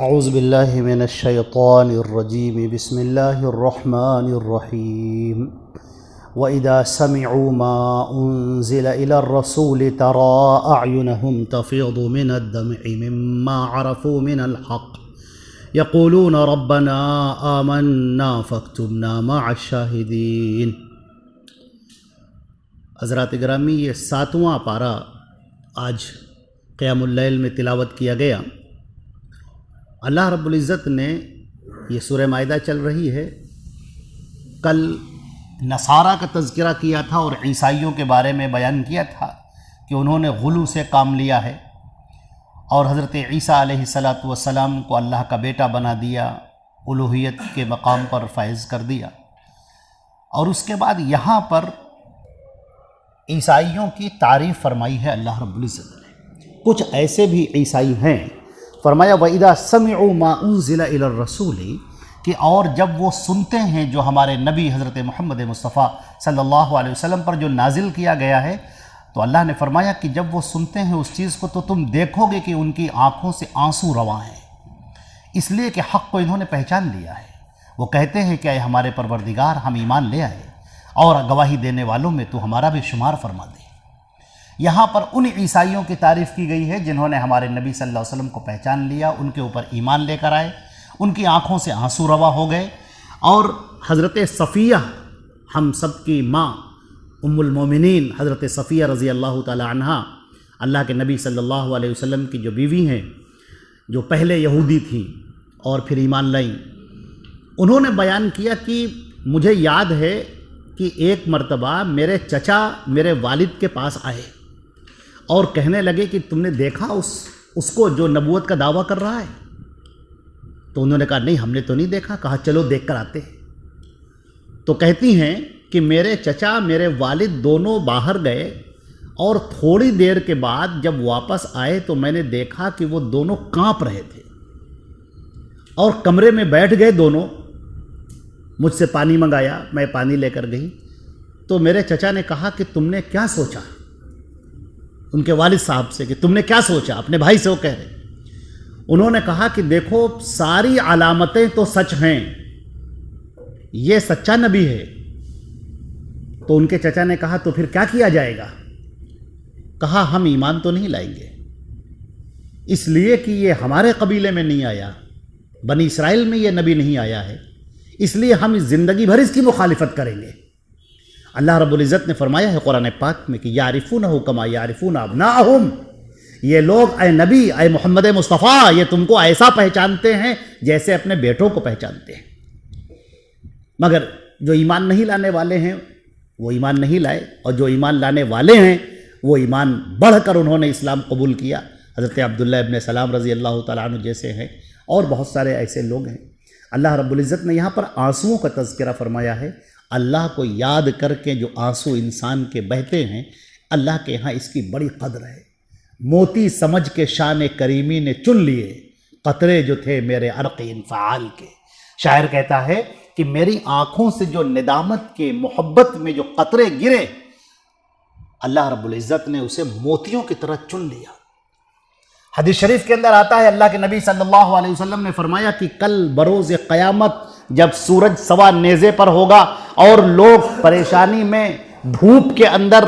اعوذ باللہ من الشیطان الرجیم بسم اللہ الرحمن الرحیم وَإِذَا سَمِعُوا مَا أُنزِلَ إِلَى الرَّسُولِ تَرَى أَعْيُنَهُمْ تَفِيضُ مِنَ الدَّمْعِ مِمَّا عَرَفُوا مِنَ الْحَقِّ يَقُولُونَ رَبَّنَا آمَنَّا فَاكْتُبْنَا مَعَ الشَّاهِدِينَ۔ حضرات گرامی، یہ 7واں پارہ آج قیام اللیل میں تلاوت کیا گیا۔ اللہ رب العزت نے، یہ سورہ مائدہ چل رہی ہے، کل نصارہ کا تذکرہ کیا تھا اور عیسائیوں کے بارے میں بیان کیا تھا کہ انہوں نے غلو سے کام لیا ہے اور حضرت عیسیٰ علیہ السلام کو اللہ کا بیٹا بنا دیا، الوہیت کے مقام پر فائز کر دیا۔ اور اس کے بعد یہاں پر عیسائیوں کی تعریف فرمائی ہے اللہ رب العزت نے۔ کچھ ایسے بھی عیسائی ہیں، فرمایا وَإِذَا سَمِعُوا مَا أُنزِلَ إِلَى الرَّسُولِ، کہ اور جب وہ سنتے ہیں جو ہمارے نبی حضرت محمد مصطفیٰ صلی اللہ علیہ وسلم پر جو نازل کیا گیا ہے، تو اللہ نے فرمایا کہ جب وہ سنتے ہیں اس چیز کو تو تم دیکھو گے کہ ان کی آنکھوں سے آنسو رواں ہیں، اس لیے کہ حق کو انہوں نے پہچان لیا ہے۔ وہ کہتے ہیں کہ اے ہمارے پروردگار، ہم ایمان لے آئے اور گواہی دینے والوں میں تو ہمارا بھی شمار فرما دے۔ یہاں پر ان عیسائیوں کی تعریف کی گئی ہے جنہوں نے ہمارے نبی صلی اللہ علیہ وسلم کو پہچان لیا، ان کے اوپر ایمان لے کر آئے، ان کی آنکھوں سے آنسو روا ہو گئے۔ اور حضرت صفیہ، ہم سب کی ماں، ام المومنین حضرت صفیہ رضی اللہ تعالی عنہا، اللہ کے نبی صلی اللہ علیہ وسلم کی جو بیوی ہیں، جو پہلے یہودی تھیں اور پھر ایمان لائیں، انہوں نے بیان کیا کہ مجھے یاد ہے کہ ایک مرتبہ میرے چچا میرے والد کے پاس آئے اور کہنے لگے کہ تم نے دیکھا اس کو جو نبوت کا دعویٰ کر رہا ہے؟ تو انہوں نے کہا نہیں، ہم نے تو نہیں دیکھا۔ کہا چلو دیکھ کر آتے ہیں۔ تو کہتی ہیں کہ میرے چچا میرے والد دونوں باہر گئے اور تھوڑی دیر کے بعد جب واپس آئے تو میں نے دیکھا کہ وہ دونوں کانپ رہے تھے اور کمرے میں بیٹھ گئے دونوں۔ مجھ سے پانی منگایا، میں پانی لے کر گئی تو میرے چچا نے کہا کہ تم نے کیا سوچا؟ ان کے والد صاحب سے کہ تم نے کیا سوچا؟ اپنے بھائی سے وہ کہہ رہے۔ انہوں نے کہا کہ دیکھو، ساری علامتیں تو سچ ہیں، یہ سچا نبی ہے۔ تو ان کے چچا نے کہا تو پھر کیا کیا جائے گا؟ کہا ہم ایمان تو نہیں لائیں گے، اس لیے کہ یہ ہمارے قبیلے میں نہیں آیا، بنی اسرائیل میں یہ نبی نہیں آیا ہے، اس لیے ہم اس زندگی بھر اس کی مخالفت کریں گے۔ اللہ رب العزت نے فرمایا ہے قرآن پاک میں کہ یعرفونہ کما یعرفون ابناءہم، یہ لوگ اے نبی، اے محمد مصطفیٰ، یہ تم کو ایسا پہچانتے ہیں جیسے اپنے بیٹوں کو پہچانتے ہیں۔ مگر جو ایمان نہیں لانے والے ہیں وہ ایمان نہیں لائے، اور جو ایمان لانے والے ہیں وہ ایمان بڑھ کر انہوں نے اسلام قبول کیا۔ حضرت عبداللہ ابن سلام رضی اللہ تعالیٰ عنہ جیسے ہیں، اور بہت سارے ایسے لوگ ہیں۔ اللہ رب العزت نے یہاں پر آنسوؤں کا تذکرہ فرمایا ہے۔ اللہ کو یاد کر کے جو آنسو انسان کے بہتے ہیں، اللہ کے ہاں اس کی بڑی قدر ہے۔ موتی سمجھ کے شان کریمی نے چن لیے، قطرے جو تھے میرے عرق انفعال کے۔ شاعر کہتا ہے کہ میری آنکھوں سے جو ندامت کے محبت میں جو قطرے گرے، اللہ رب العزت نے اسے موتیوں کی طرح چن لیا۔ حدیث شریف کے اندر آتا ہے، اللہ کے نبی صلی اللہ علیہ وسلم نے فرمایا کہ کل بروز قیامت جب سورج سوا نیزے پر ہوگا اور لوگ پریشانی میں دھوپ کے اندر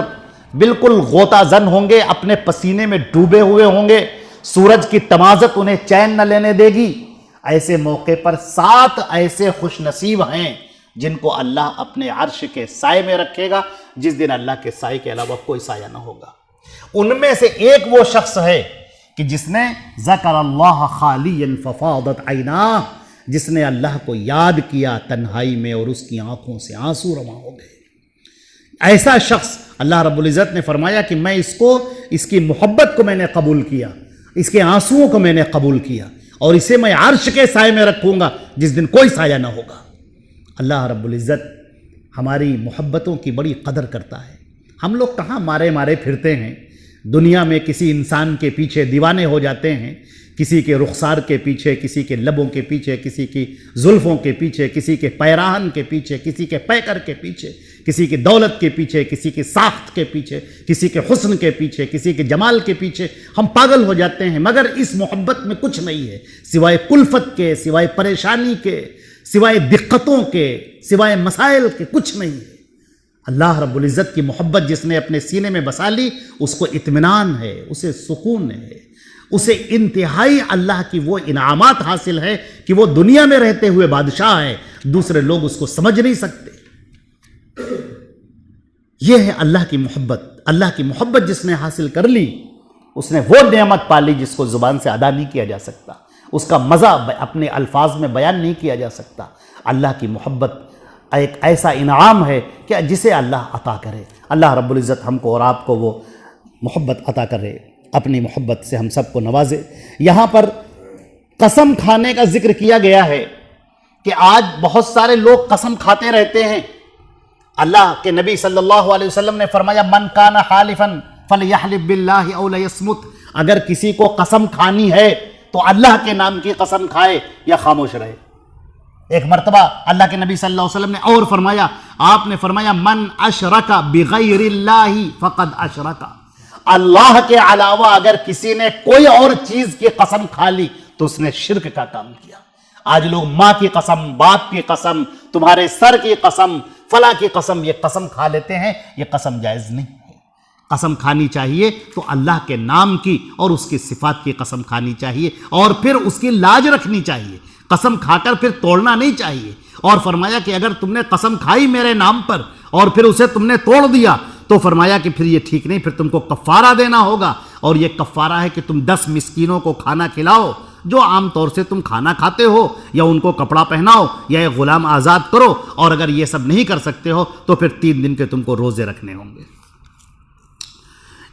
بالکل غوطہ زن ہوں گے، اپنے پسینے میں ڈوبے ہوئے ہوں گے، سورج کی تمازت انہیں چین نہ لینے دے گی، ایسے موقع پر 7 ایسے خوش نصیب ہیں جن کو اللہ اپنے عرش کے سائے میں رکھے گا، جس دن اللہ کے سائے کے علاوہ کوئی سایہ نہ ہوگا۔ ان میں سے ایک وہ شخص ہے کہ جس نے ذکر اللہ خالیا ففاضت عیناہ، جس نے اللہ کو یاد کیا تنہائی میں اور اس کی آنکھوں سے آنسو رواں ہو گئے۔ ایسا شخص اللہ رب العزت نے فرمایا کہ میں اس کی محبت کو میں نے قبول کیا، اس کے آنسوؤں کو میں نے قبول کیا، اور اسے میں عرش کے سائے میں رکھوں گا جس دن کوئی سایہ نہ ہوگا۔ اللہ رب العزت ہماری محبتوں کی بڑی قدر کرتا ہے۔ ہم لوگ کہاں مارے مارے پھرتے ہیں، دنیا میں کسی انسان کے پیچھے دیوانے ہو جاتے ہیں، کسی کے رخسار کے پیچھے، کسی کے لبوں کے پیچھے، کسی کی زلفوں کے پیچھے، کسی کے پیراہن کے پیچھے، کسی کے پیکر کے پیچھے، کسی کی دولت کے پیچھے، کسی کی ساخت کے پیچھے، کسی کے حسن کے پیچھے، کسی کے جمال کے پیچھے ہم پاگل ہو جاتے ہیں، مگر اس محبت میں کچھ نہیں ہے سوائے کلفت کے، سوائے پریشانی کے، سوائے دقتوں کے، سوائے مسائل کے، کچھ نہیں ہے۔ اللہ رب العزت کی محبت جس نے اپنے سینے میں بسا لی، اس کو اطمینان ہے، اسے سکون ہے، اسے انتہائی اللہ کی وہ انعامات حاصل ہے کہ وہ دنیا میں رہتے ہوئے بادشاہ ہے، دوسرے لوگ اس کو سمجھ نہیں سکتے۔ یہ ہے اللہ کی محبت۔ اللہ کی محبت جس نے حاصل کر لی، اس نے وہ نعمت پالی جس کو زبان سے ادا نہیں کیا جا سکتا، اس کا مزہ اپنے الفاظ میں بیان نہیں کیا جا سکتا۔ اللہ کی محبت ایک ایسا انعام ہے کہ جسے اللہ عطا کرے۔ اللہ رب العزت ہم کو اور آپ کو وہ محبت عطا کرے، اپنی محبت سے ہم سب کو نوازے۔ یہاں پر قسم کھانے کا ذکر کیا گیا ہے کہ آج بہت سارے لوگ قسم کھاتے رہتے ہیں۔ اللہ کے نبی صلی اللہ علیہ وسلم نے فرمایا من کان حالفا فلیحلف باللہ او لیصمت، اگر کسی کو قسم کھانی ہے تو اللہ کے نام کی قسم کھائے یا خاموش رہے۔ ایک مرتبہ اللہ کے نبی صلی اللہ علیہ وسلم نے اور فرمایا، آپ نے فرمایا من اشرک بغیر اللہ فقد اشرک، اللہ کے علاوہ اگر کسی نے کوئی اور چیز کی قسم کھا لی تو اس نے شرک کا کام کیا۔ آج لوگ ماں کی قسم، باپ کی قسم، تمہارے سر کی قسم، فلاں کی قسم، یہ قسم کھا لیتے ہیں۔ یہ قسم جائز نہیں ہے۔ قسم کھانی چاہیے تو اللہ کے نام کی اور اس کی صفات کی قسم کھانی چاہیے، اور پھر اس کی لاج رکھنی چاہیے۔ قسم کھا کر پھر توڑنا نہیں چاہیے۔ اور فرمایا کہ اگر تم نے قسم کھائی میرے نام پر اور پھر اسے تم نے توڑ دیا تو فرمایا کہ پھر یہ ٹھیک نہیں، پھر تم کو کفارہ دینا ہوگا، اور یہ کفارہ ہے کہ تم 10 مسکینوں کو کھانا کھلاؤ جو عام طور سے تم کھانا کھاتے ہو، یا ان کو کپڑا پہناؤ، یا ایک غلام آزاد کرو، اور اگر یہ سب نہیں کر سکتے ہو تو پھر 3 دن کے تم کو روزے رکھنے ہوں گے۔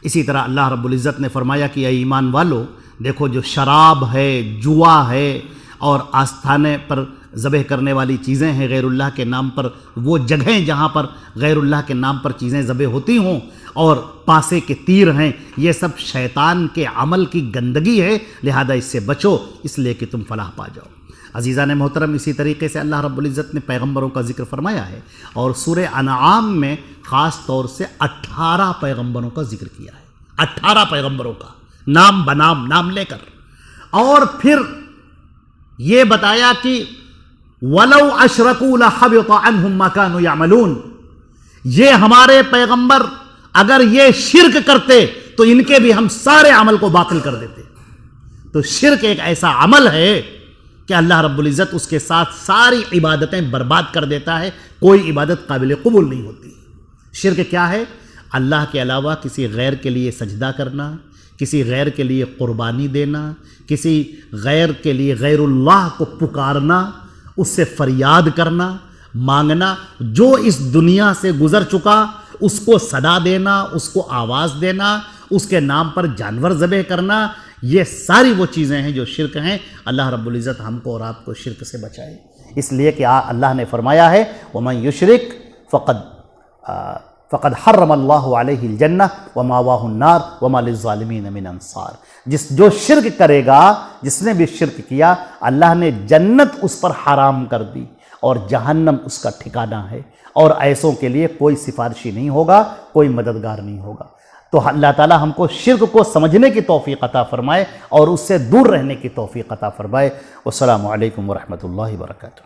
اسی طرح اللہ رب العزت نے فرمایا کہ اے ایمان والو، دیکھو جو شراب ہے، جوا ہے، اور آستانے پر ذبح کرنے والی چیزیں ہیں غیر اللہ کے نام پر، وہ جگہیں جہاں پر غیر اللہ کے نام پر چیزیں ذبح ہوتی ہوں، اور پاسے کے تیر ہیں، یہ سب شیطان کے عمل کی گندگی ہے، لہذا اس سے بچو، اس لیے کہ تم فلاح پا جاؤ۔ عزیزان محترم، اسی طریقے سے اللہ رب العزت نے پیغمبروں کا ذکر فرمایا ہے، اور سورہ انعام میں خاص طور سے 18 پیغمبروں کا ذکر کیا ہے۔ 18 پیغمبروں کا نام بنام، نام لے کر، اور پھر یہ بتایا کہ وَلَوْ أَشْرَكُوا لَحَبِطَ عَنْهُمْ مَا كَانُوا يَعْمَلُونَ، یہ ہمارے پیغمبر اگر یہ شرک کرتے تو ان کے بھی ہم سارے عمل کو باطل کر دیتے۔ تو شرک ایک ایسا عمل ہے کہ اللہ رب العزت اس کے ساتھ ساری عبادتیں برباد کر دیتا ہے، کوئی عبادت قابل قبول نہیں ہوتی۔ شرک کیا ہے؟ اللہ کے علاوہ کسی غیر کے لیے سجدہ کرنا، کسی غیر کے لیے قربانی دینا، کسی غیر کے لیے غیر اللہ کو پکارنا، اس سے فریاد کرنا، مانگنا، جو اس دنیا سے گزر چکا اس کو صدا دینا، اس کو آواز دینا، اس کے نام پر جانور ذبح کرنا، یہ ساری وہ چیزیں ہیں جو شرک ہیں۔ اللہ رب العزت ہم کو اور آپ کو شرک سے بچائے، اس لیے کہ اللہ نے فرمایا ہے وَمَن يُشْرِكْ فقد حرم اللہ علیہ الجنہ وماواہ النار وما للظالمین من انصار، جو شرک کرے گا، جس نے بھی شرک کیا، اللہ نے جنت اس پر حرام کر دی اور جہنم اس کا ٹھکانہ ہے، اور ایسوں کے لیے کوئی سفارشی نہیں ہوگا، کوئی مددگار نہیں ہوگا۔ تو اللہ تعالی ہم کو شرک کو سمجھنے کی توفیق عطا فرمائے اور اس سے دور رہنے کی توفیق عطا فرمائے۔ والسلام علیکم ورحمۃ اللہ وبرکاتہ۔